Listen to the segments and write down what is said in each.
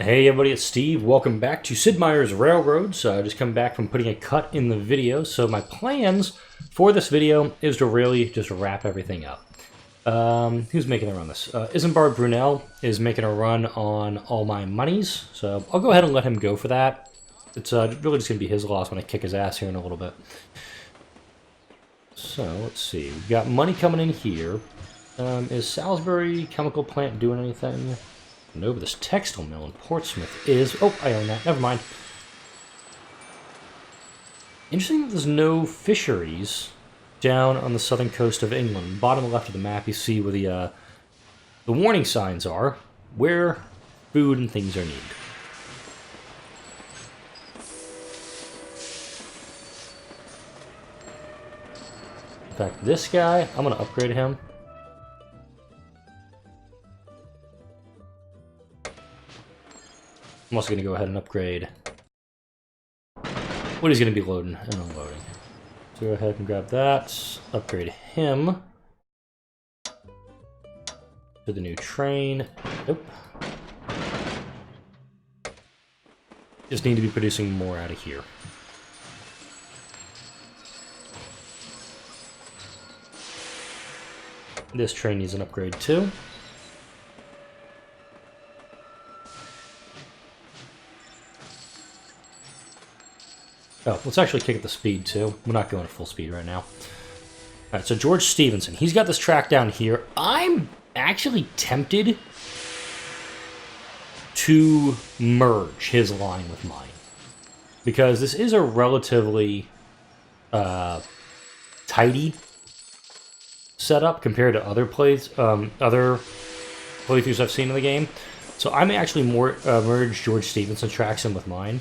Hey everybody, it's Steve. Welcome back to Sid Meier's Railroads. Just come back from putting a cut in the video. So my plans for this video is to really just wrap everything up. Who's making a run this? Isambard Brunel is making a run on all my monies. So I'll go ahead and let him go for that. It's really just going to be his loss when I kick his ass here in a little bit. So let's see. We've got money coming in here. Is Salisbury Chemical Plant doing anything? No, but this textile mill in Portsmouth is... Oh, I own that. Never mind. Interesting that there's no fisheries down on the southern coast of England. Bottom left of the map, you see where the warning signs are, where food and things are needed. In fact, this guy, I'm going to upgrade him. I'm also going to go ahead and upgrade what he's going to be loading and unloading. So go ahead and grab that, upgrade him to the new train. Nope. Just need to be producing more out of here. This train needs an upgrade too. Oh, let's actually kick at the speed, too. We're not going at full speed right now. Alright, so George Stevenson. He's got this track down here. I'm actually tempted to merge his line with mine. Because this is a relatively tidy setup compared to other playthroughs I've seen in the game. So I may actually merge George Stevenson's tracks in with mine.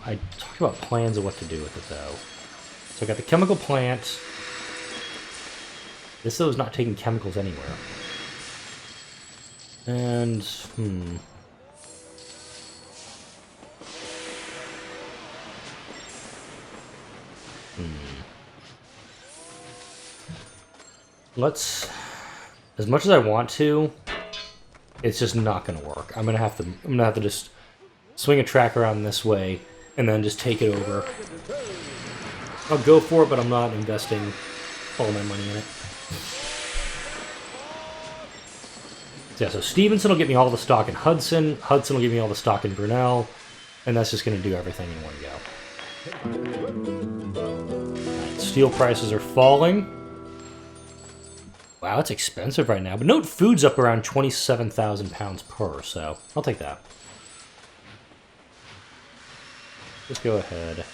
I talked about plans of what to do with it, though. So I got the chemical plant. This, though, is not taking chemicals anywhere. And, Let's... As much as I want to, it's just not going to work. I'm gonna have to just swing a track around this way, and then just take it over. I'll go for it, but I'm not investing all my money in it. So, yeah, so Stevenson will get me all the stock in Hudson, Hudson will give me all the stock in Brunel, and that's just going to do everything in one go. Right, steel prices are falling. Wow, it's expensive right now, but note food's up around 27,000 pounds per, so I'll take that. Just go ahead.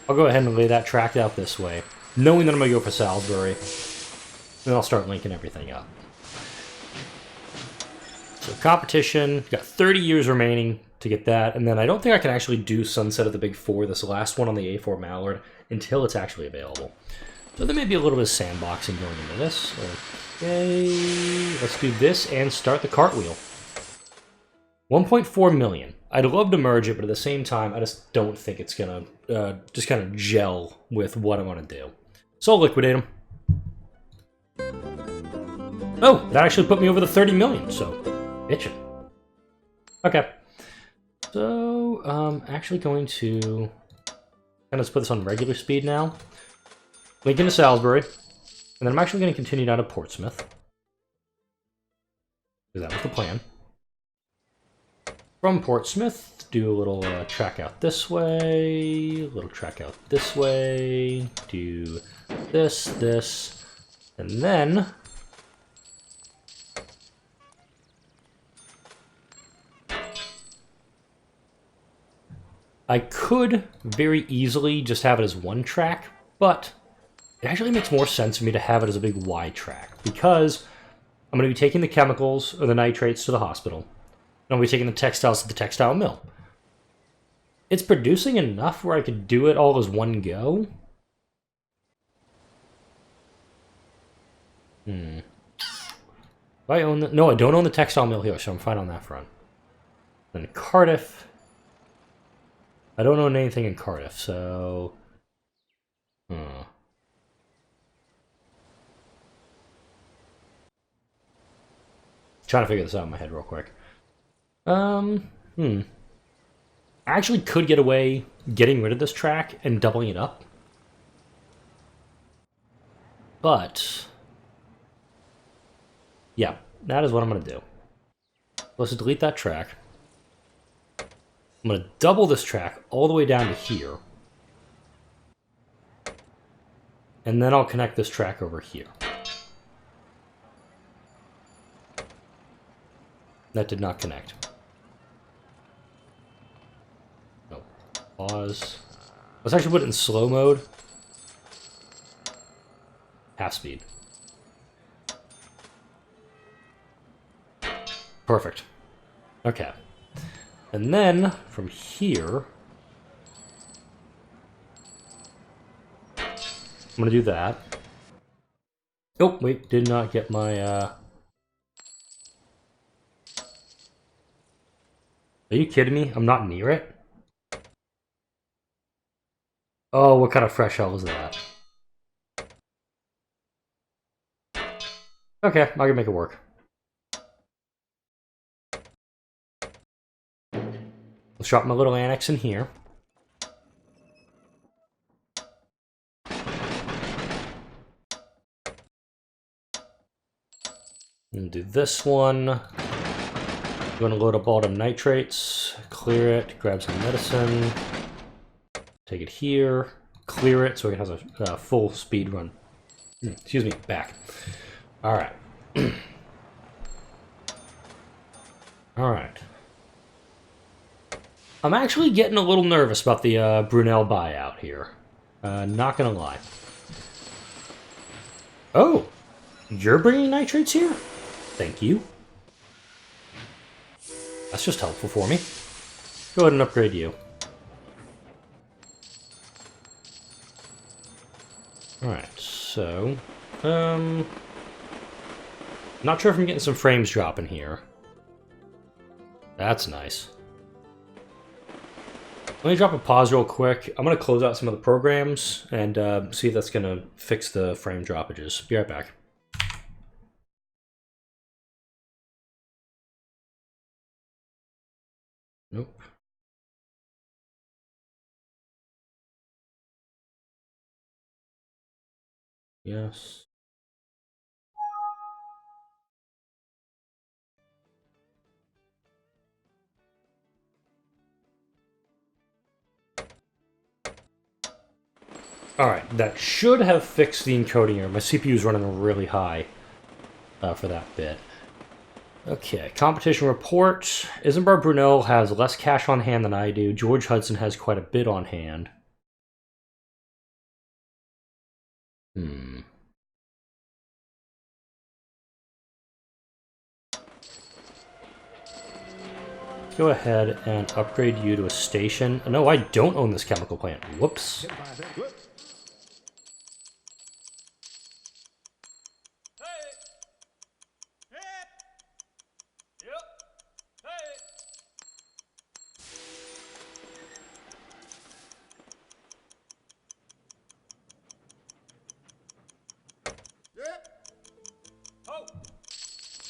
I'll go ahead and lay that track out this way, knowing that I'm going to go for Salisbury. Then I'll start linking everything up. So competition, got 30 years remaining to get that, and then I don't think I can actually do Sunset of the Big Four, this last one on the A4 Mallard, until it's actually available. So there may be a little bit of sandboxing going into this. Okay, let's do this and start the cartwheel. 1.4 million. I'd love to merge it, but at the same time, I just don't think it's gonna just kind of gel with what I want to do. So I'll liquidate them. Oh, that actually put me over the 30 million, so bitchin'. Okay. So, actually going to kind of put this on regular speed now. Link into Salisbury. And then I'm actually going to continue down to Portsmouth. Because that was the plan. From Portsmouth, do a little track out this way, a little track out this way, do this, and then I could very easily just have it as one track, but it actually makes more sense for me to have it as a big wide track, because I'm going to be taking the chemicals or the nitrates to the hospital, and I'm going to be taking the textiles to the textile mill. It's producing enough where I could do it all as one go. Do I own the... No, I don't own the textile mill here, so I'm fine on that front. Then Cardiff. I don't own anything in Cardiff, so... Trying to figure this out in my head real quick. I actually could get away getting rid of this track and doubling it up. But yeah, that is what I'm going to do. Let's delete that track. I'm going to double this track all the way down to here. And then I'll connect this track over here. That did not connect. No. Pause. Let's actually put it in slow mode. Half speed. Perfect. Okay. And then, from here, I'm going to do that. Oh, wait, did not get my, Are you kidding me? I'm not near it? Oh, what kind of fresh hell is that? Okay, I can make it work. Let's drop my little annex in here. And do this one. I'm going to load up all the nitrates, clear it, grab some medicine, take it here, clear it so it has a full speed run. Excuse me, back. Alright. Alright. I'm actually getting a little nervous about the Brunel buyout here. Not gonna lie. Oh! You're bringing nitrates here? Thank you. That's just helpful for me. Go ahead and upgrade you. Alright, so... not sure if I'm getting some frames dropping here. That's nice. Let me drop a pause real quick. I'm going to close out some of the programs and see if that's going to fix the frame droppages. Be right back. Nope. Yes. Alright, that should have fixed the encoding error. My CPU is running really high for that bit. Okay, competition report. Isambard Brunel has less cash on hand than I do. George Hudson has quite a bit on hand. Go ahead and upgrade you to a station. No, I don't own this chemical plant. Whoops.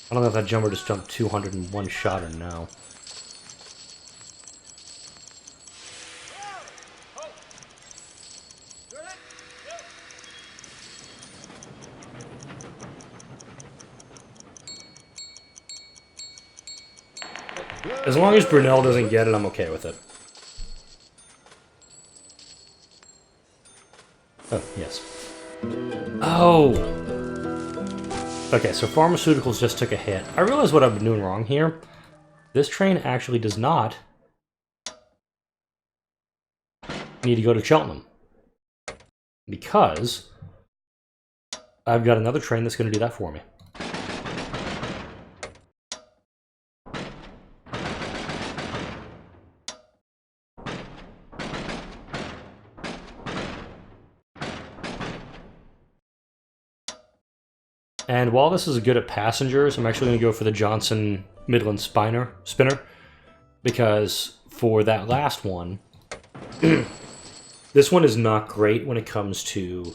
I don't know if that jumper just jumped 200 in one shot or no. As long as Brunel doesn't get it, I'm okay with it. Oh, yes. Oh! Okay, so pharmaceuticals just took a hit. I realize what I've been doing wrong here. This train actually does not need to go to Cheltenham. Because I've got another train that's going to do that for me. And while this is good at passengers, I'm actually going to go for the Johnson Midland spinner, because for that last one, this one is not great when it comes to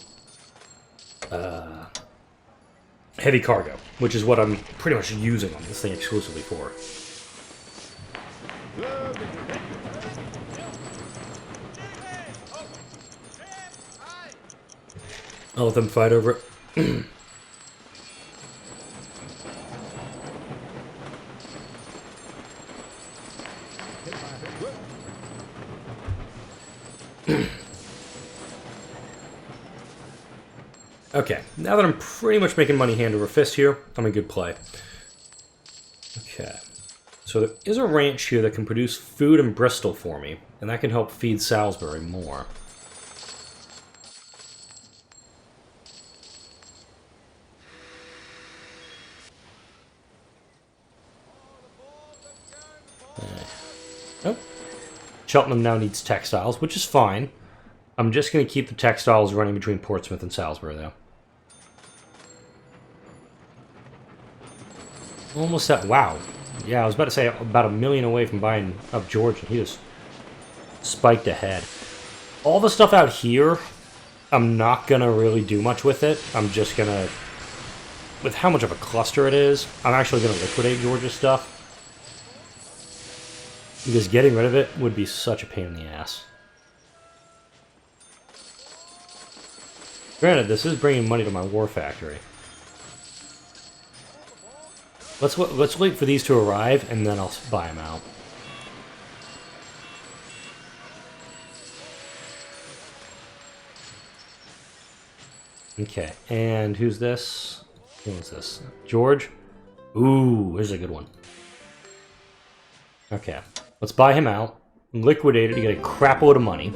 heavy cargo, which is what I'm pretty much using on this thing exclusively for. I'll let them fight over it. Okay, now that I'm pretty much making money hand over fist here, I'm in good play. Okay, so there is a ranch here that can produce food in Bristol for me, and that can help feed Salisbury more. Oh, Cheltenham now needs textiles, which is fine. I'm just going to keep the textiles running between Portsmouth and Salisbury, though. Almost at... Wow. Yeah, I was about to say about 1 million away from buying up George, and he just spiked ahead. All the stuff out here, I'm not going to really do much with it. I'm just going to... With how much of a cluster it is, I'm actually going to liquidate George's stuff. Because getting rid of it would be such a pain in the ass. Granted, this is bringing money to my war factory. Let's wait for these to arrive, and then I'll buy them out. Okay, and who's this? Who is this? George? Ooh, here's a good one. Okay, let's buy him out, liquidate it to get a crap load of money.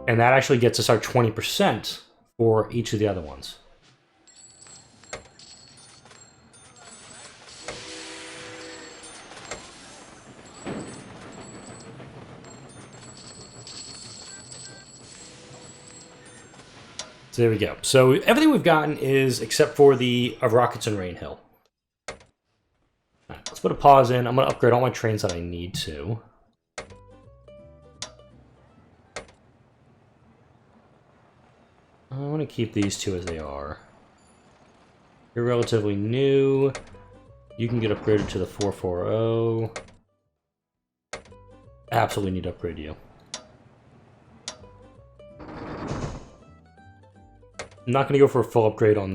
And that actually gets us our 20% for each of the other ones. So there we go. So everything we've gotten is, except for the rockets and Rain Hill. Right, let's put a pause in. I'm going to upgrade all my trains that I need to. I want to keep these two as they are. You're relatively new. You can get upgraded to the 440. Absolutely need to upgrade you. I'm not going to go for a full upgrade on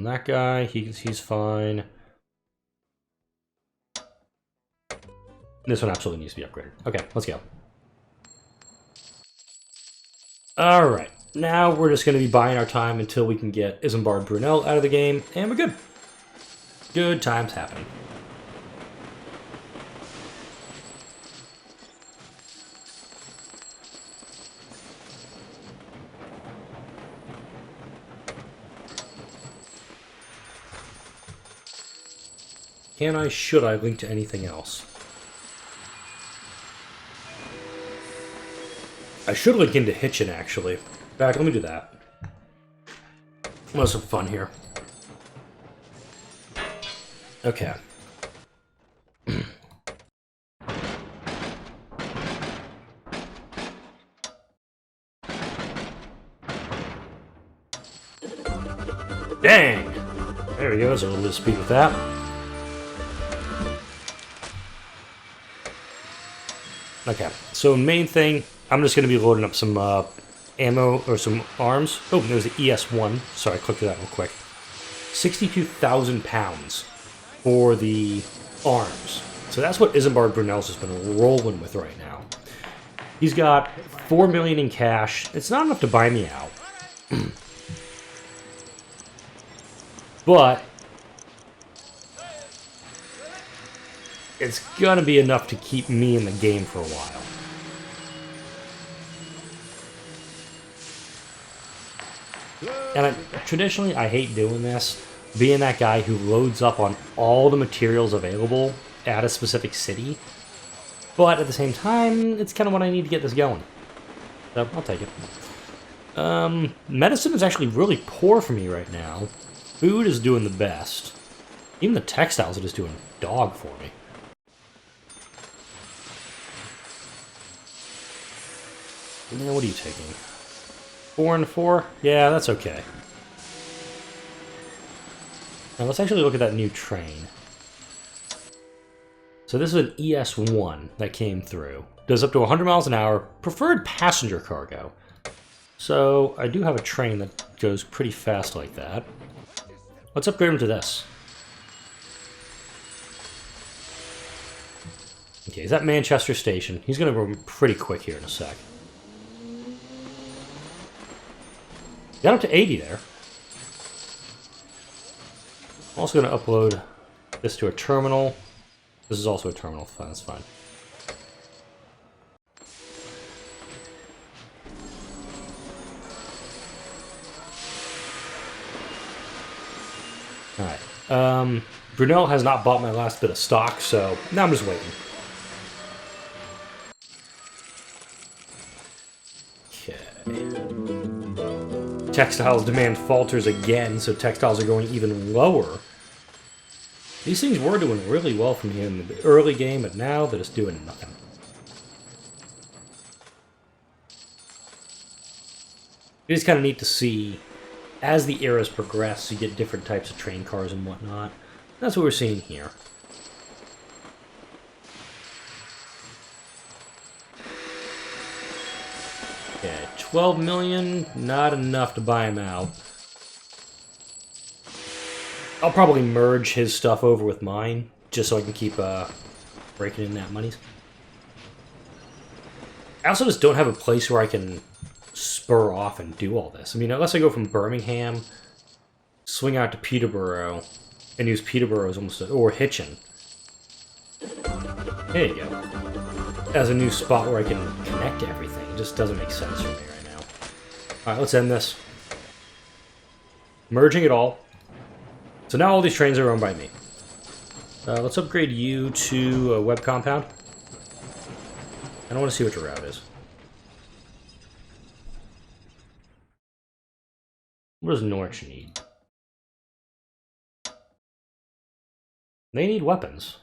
that guy. He's fine. This one absolutely needs to be upgraded. Okay, let's go. Alright, now we're just going to be buying our time until we can get Isambard Brunel out of the game, and we're good. Good times happen. Should I link to anything else? I should link into Hitchin, actually. In fact, let me do that. We'll have some fun here. Okay. Dang! There we go, there's a little bit of speed with that. Okay, so main thing, I'm just going to be loading up some ammo or some arms. Oh, there's the ES1. Sorry, I clicked that real quick. 62,000 pounds for the arms. So that's what Isambard Brunel's has been rolling with right now. He's got 4 million in cash. It's not enough to buy me out. But it's gonna be enough to keep me in the game for a while. And traditionally, I hate doing this, being that guy who loads up on all the materials available at a specific city. But at the same time, it's kind of what I need to get this going. So, I'll take it. Medicine is actually really poor for me right now. Food is doing the best. Even the textiles are just doing dog for me. Now, what are you taking? 4 and 4? Yeah, that's okay. Now let's actually look at that new train. So this is an ES1 that came through. Does up to 100 miles an hour, preferred passenger cargo. So I do have a train that goes pretty fast like that. Let's upgrade him to this. Okay, he's at Manchester Station. He's going to go pretty quick here in a sec. Got up to 80 there. I'm also going to upload this to a terminal. This is also a terminal, that's fine. Alright. Brunel has not bought my last bit of stock, so now I'm just waiting. Okay. Textiles demand falters again, so textiles are going even lower. These things were doing really well from here in the early game, but now they're just doing nothing. It is kind of neat to see, as the eras progress, you get different types of train cars and whatnot. That's what we're seeing here. Okay, 12 million, not enough to buy him out. I'll probably merge his stuff over with mine, just so I can keep breaking in that money. I also just don't have a place where I can spur off and do all this. I mean, unless I go from Birmingham, swing out to Peterborough, and use Peterborough as almost or Hitchin. There you go. As a new spot where I can connect everything. It just doesn't make sense for me right now. Alright, let's end this. Merging it all. So now all these trains are owned by me. Let's upgrade you to a web compound. I don't want to see what your route is. What does Norwich need? They need weapons.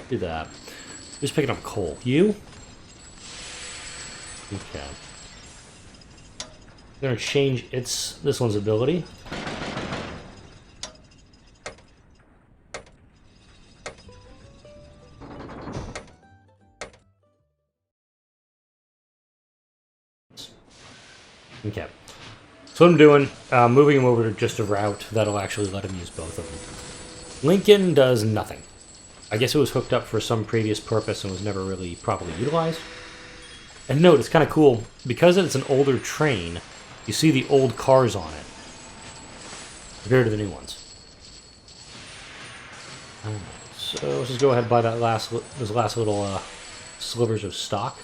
Do that. Just picking up coal. You? Okay. I'm gonna change this one's ability. Okay. So what I'm doing, moving him over to just a route that'll actually let him use both of them. Lincoln does nothing. I guess it was hooked up for some previous purpose and was never really properly utilized. And note, it's kind of cool, because it's an older train, you see the old cars on it, compared to the new ones. So let's just go ahead and buy that those last little slivers of stock.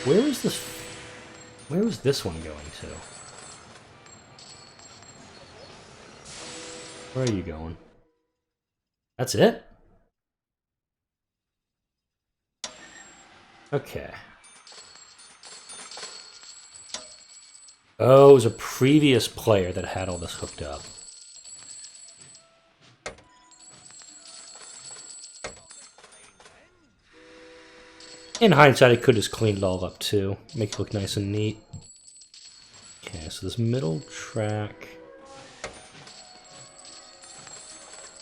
Where is this one going to? Where are you going? That's it? Okay. Oh, it was a previous player that had all this hooked up. In hindsight, I could just clean it all up too. Make it look nice and neat. Okay, so this middle track...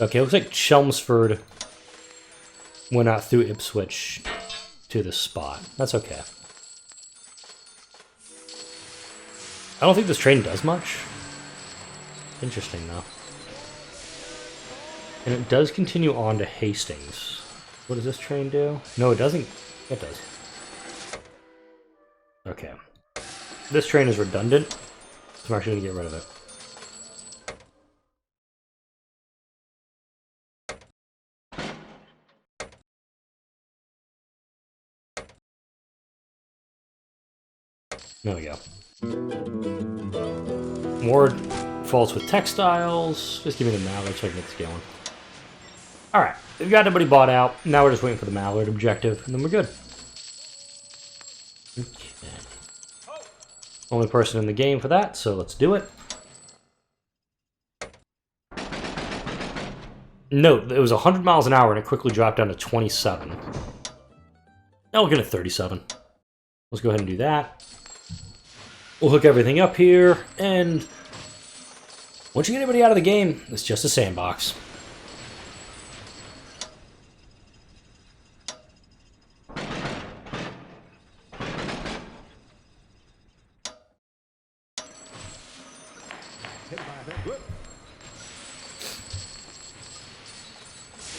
Okay, it looks like Chelmsford went out through Ipswich to this spot. That's okay. I don't think this train does much. Interesting, though. And it does continue on to Hastings. What does this train do? No, it doesn't. It does. Okay. This train is redundant, so I'm actually going to get rid of it. There we go. More faults with textiles. Just give me the mallard so I can get this going. Alright, we've got everybody bought out. Now we're just waiting for the mallard objective, and then we're good. Okay. Only person in the game for that, so let's do it. No, it was 100 miles an hour and it quickly dropped down to 27. Now we're going to 37. Let's go ahead and do that. We'll hook everything up here, and once you get anybody out of the game, it's just a sandbox.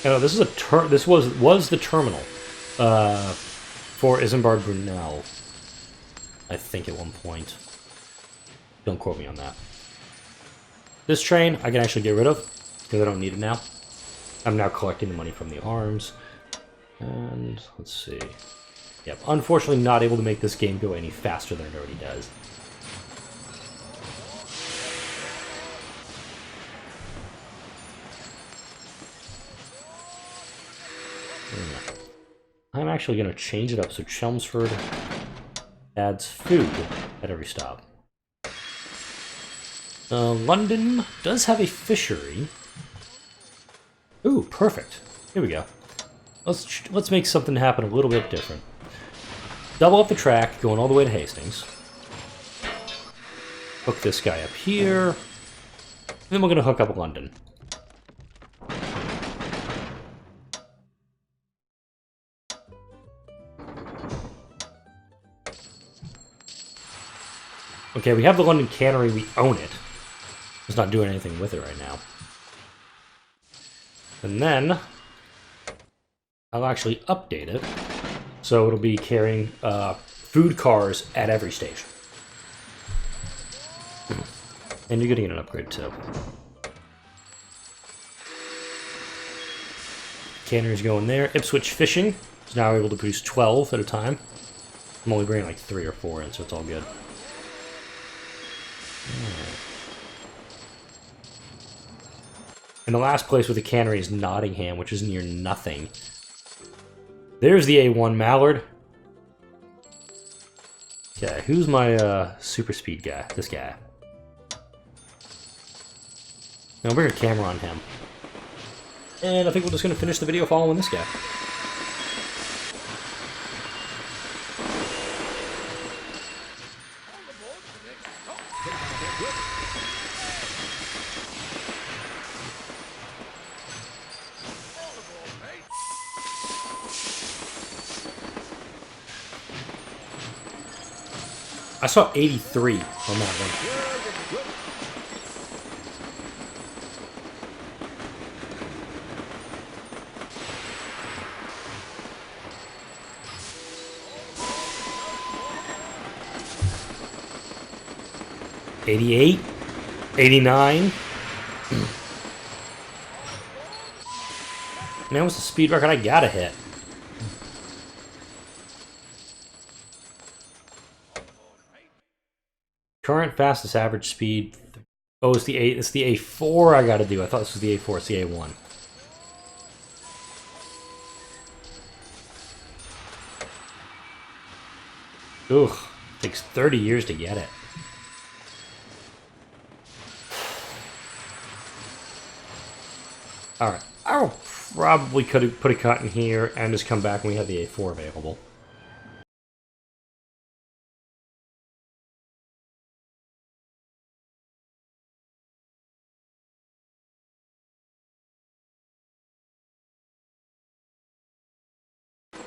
Oh, this is a this was the terminal for Isambard Brunel, I think at one point. Don't quote me on that. This train I can actually get rid of because I don't need it now. I'm now collecting the money from the arms, and let's see. Yep, unfortunately not able to make this game go any faster than it already does. I'm actually going to change it up so Chelmsford adds food at every stop. London does have a fishery. Ooh, perfect. Here we go. Let's make something happen a little bit different. Double up the track, going all the way to Hastings. Hook this guy up here. Then we're going to hook up London. Okay, we have the London Cannery, we own it. Just not doing anything with it right now. And then I'll actually update it so it'll be carrying food cars at every station. And you're getting an upgrade too. Cannery's going there. Ipswich Fishing is now able to produce 12 at a time. I'm only bringing like 3 or 4 in, so it's all good. And the last place with the cannery is Nottingham, which is near nothing. There's the A1 Mallard. Okay, who's my super speed guy? This guy. Now we're gonna camera on him. And I think we're just gonna finish the video following this guy. I saw 83 on that one. $88, $89. Man, what's the speed record I gotta hit? Current fastest average speed. Oh, it's the A4 I gotta do. I thought this was the A4, it's the A1. Ugh, takes 30 years to get it. Alright, I will probably could put a cut in here and just come back when we have the A4 available.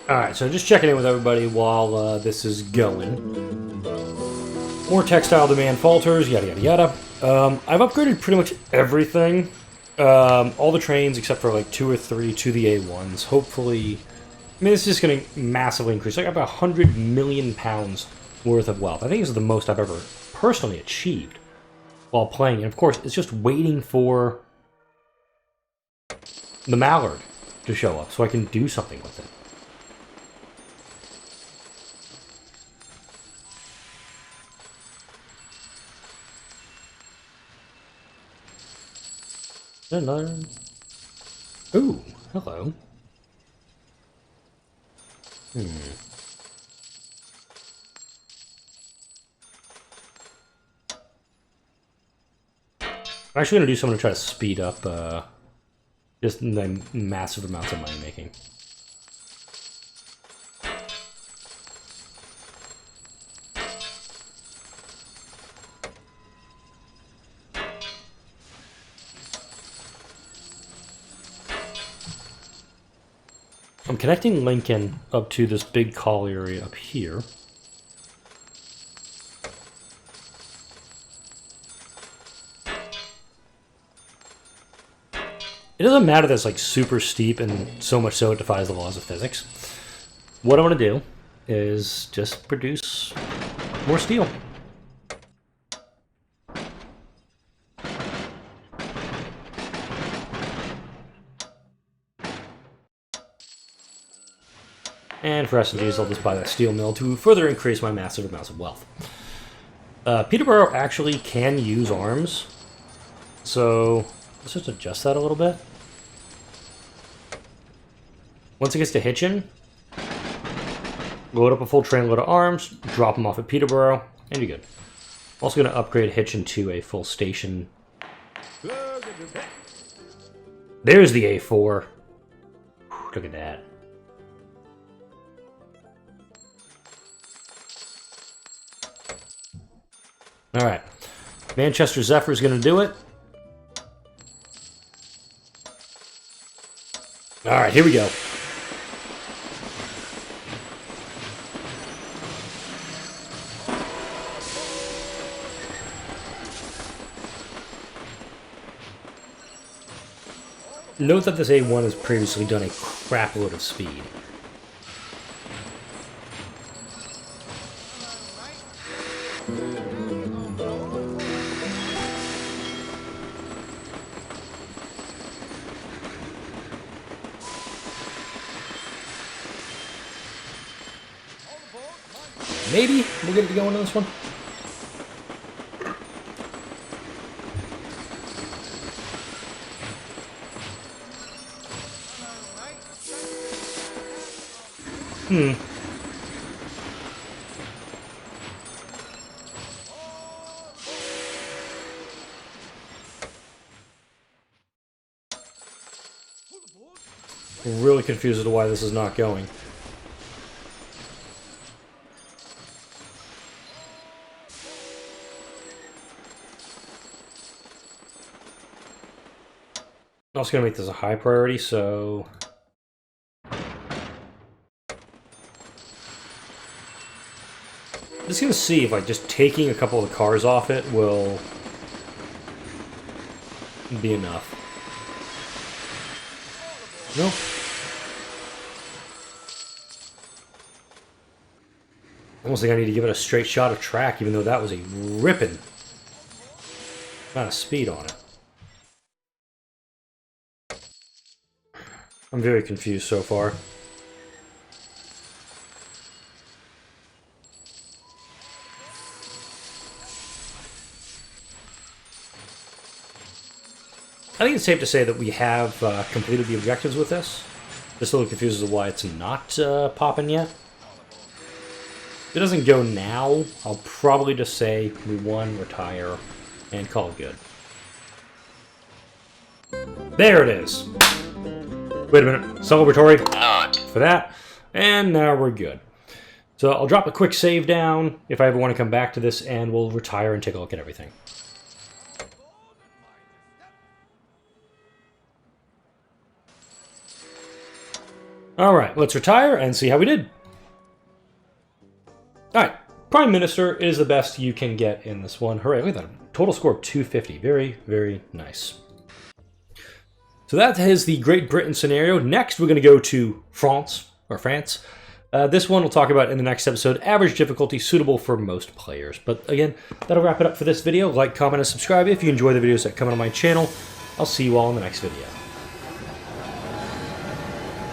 Alright, so just checking in with everybody while this is going. More textile demand falters, yada yada yada. I've upgraded pretty much everything. All the trains except for like 2 or 3 to the A1s. Hopefully, I mean, this is going to massively increase. Like about £100 million worth of wealth. I think this is the most I've ever personally achieved while playing. And of course, it's just waiting for the Mallard to show up so I can do something with it. Hello. Ooh, hello. I'm actually going to do something to try to speed up Just the massive amounts of money making. I'm connecting Lincoln up to this big colliery up here. It doesn't matter that it's like super steep and so much so it defies the laws of physics. What I want to do is just produce more steel. And for S&Gs, I'll just buy that steel mill to further increase my massive amounts of wealth. Peterborough actually can use arms, so let's just adjust that a little bit. Once it gets to Hitchin, load up a full trainload of arms, drop them off at Peterborough, and you're good. I'm also going to upgrade Hitchin to a full station. There's the A4. Look at that. Alright. Manchester Zephyr is going to do it. Alright, here we go. Note that this A1 has previously done a crap load of speed. Maybe we'll get it going on this one. I'm really confused as to why this is not going. I'm also going to make this a high priority, so... I'm just going to see if like just taking a couple of the cars off it will be enough. Nope. Almost think I need to give it a straight shot of track, even though that was a ripping amount of speed on it. I'm very confused so far. I think it's safe to say that we have completed the objectives with this. Just a little confused as to why it's not popping yet. If it doesn't go now, I'll probably just say we won, retire, and call it good. There it is! Wait a minute, celebratory for that, and now we're good. So I'll drop a quick save down if I ever want to come back to this, and we'll retire and take a look at everything. Alright, let's retire and see how we did. Alright, Prime Minister is the best you can get in this one. Hooray, look at that. Total score of 250. Very, very nice. So that is the Great Britain scenario. Next, we're going to go to France. This one we'll talk about in the next episode. Average difficulty suitable for most players. But again, that'll wrap it up for this video. Like, comment, and subscribe if you enjoy the videos that come out on my channel. I'll see you all in the next video.